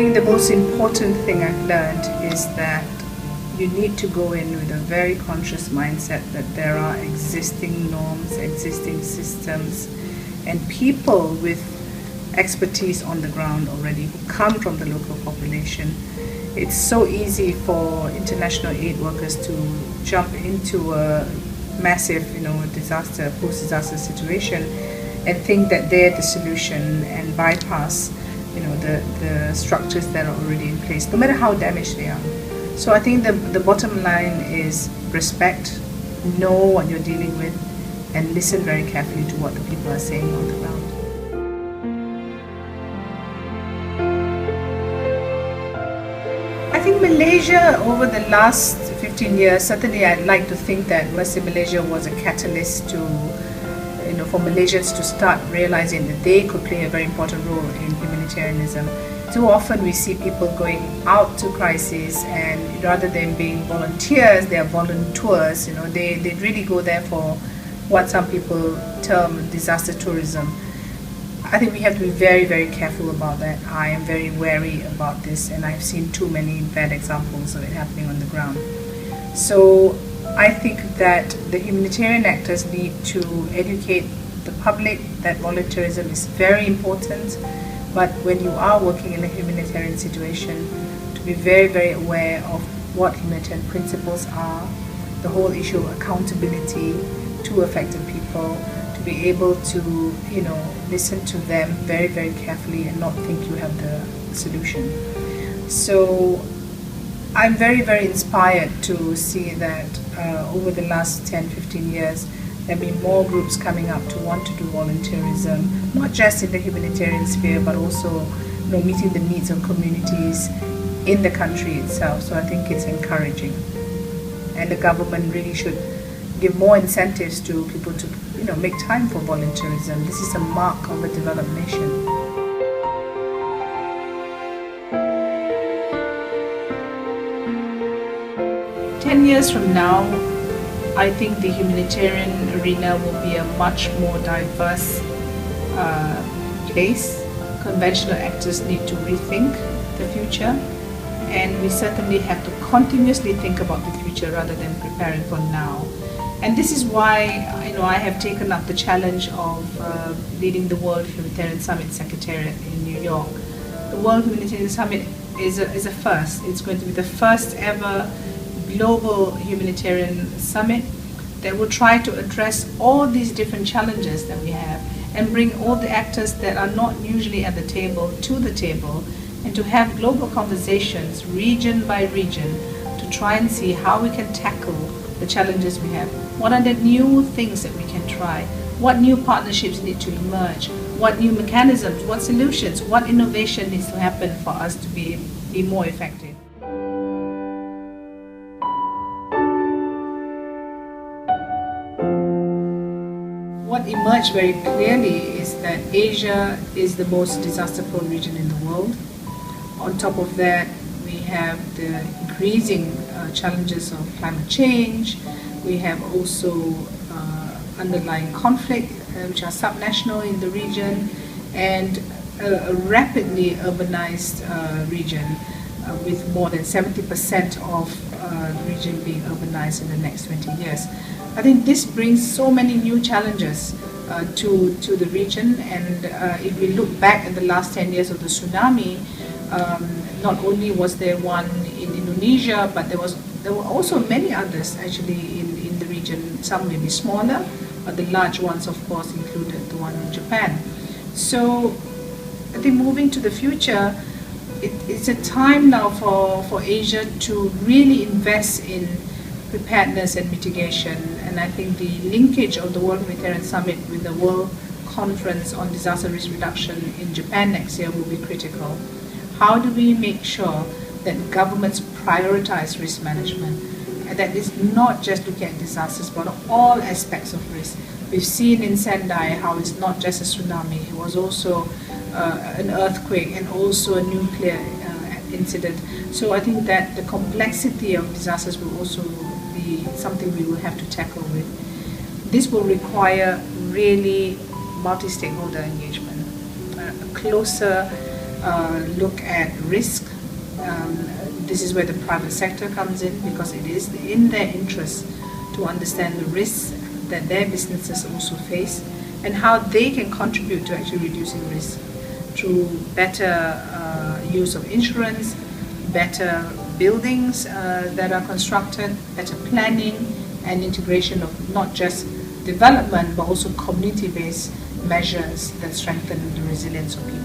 think the most important thing I've learned is that you need to go in with a very conscious mindset that there are existing norms, existing systems, and people with expertise on the ground already who come from the local population. It's so easy for international aid workers to jump into a massive, disaster, post-disaster situation and think that they're the solution and bypass, the structures that are already in place, no matter how damaged they are. So I think the bottom line is respect, know what you're dealing with, and listen very carefully to what the people are saying on the ground. I think Malaysia, over the last 15 years, certainly I'd like to think that Malaysia was a catalyst to, for Malaysians to start realizing that they could play a very important role in humanitarianism. Too often we see people going out to crises, and rather than being volunteers, they are volunteers. They really go there for what some people term disaster tourism. I think we have to be very, very careful about that. I am very wary about this, and I've seen too many bad examples of it happening on the ground. So I think that the humanitarian actors need to educate the public that volunteerism is very important, but when you are working in a humanitarian situation, to be very, very aware of what humanitarian principles are, the whole issue of accountability to affected people, to be able to, listen to them very, very carefully and not think you have the solution. So I'm very, very inspired to see that over the last 10, 15 years, there have been more groups coming up to want to do volunteerism, not just in the humanitarian sphere, but also meeting the needs of communities in the country itself. So I think it's encouraging. And the government really should give more incentives to people to make time for volunteerism. This is a mark of a developed nation. Years from now, I think the humanitarian arena will be a much more diverse place. Conventional actors need to rethink the future, and we certainly have to continuously think about the future rather than preparing for now. And this is why I have taken up the challenge of leading the World Humanitarian Summit Secretariat in New York. The World Humanitarian Summit is a first. It's going to be the first ever global humanitarian summit that will try to address all these different challenges that we have and bring all the actors that are not usually at the table to the table, and to have global conversations region by region to try and see how we can tackle the challenges we have. What are the new things that we can try? What new partnerships need to emerge? What new mechanisms, what solutions, what innovation needs to happen for us to be more effective? What emerged very clearly is that Asia is the most disaster-prone region in the world. On top of that, we have the increasing challenges of climate change. We have also underlying conflict, which are subnational in the region, and a rapidly urbanized region with more than 70% of the region being urbanized in the next 20 years. I think this brings so many new challenges to the region, and if we look back at the last 10 years of the tsunami, not only was there one in Indonesia, but there were also many others actually in the region. Some may be smaller, but the large ones, of course, included the one in Japan. So I think moving to the future, it's a time now for Asia to really invest in preparedness and mitigation, and I think the linkage of the World Humanitarian Summit with the World Conference on Disaster Risk Reduction in Japan next year will be critical. How do we make sure that governments prioritize risk management, and that is not just looking at disasters but all aspects of risk? We've seen in Sendai how it's not just a tsunami, it was also an earthquake and also a nuclear incident. So I think that the complexity of disasters will also be something we will have to tackle with. This will require really multi-stakeholder engagement, a closer look at risk. This is where the private sector comes in, because it is in their interest to understand the risks that their businesses also face and how they can contribute to actually reducing risk through better use of insurance, better buildings that are constructed, better planning and integration of not just development but also community-based measures that strengthen the resilience of people.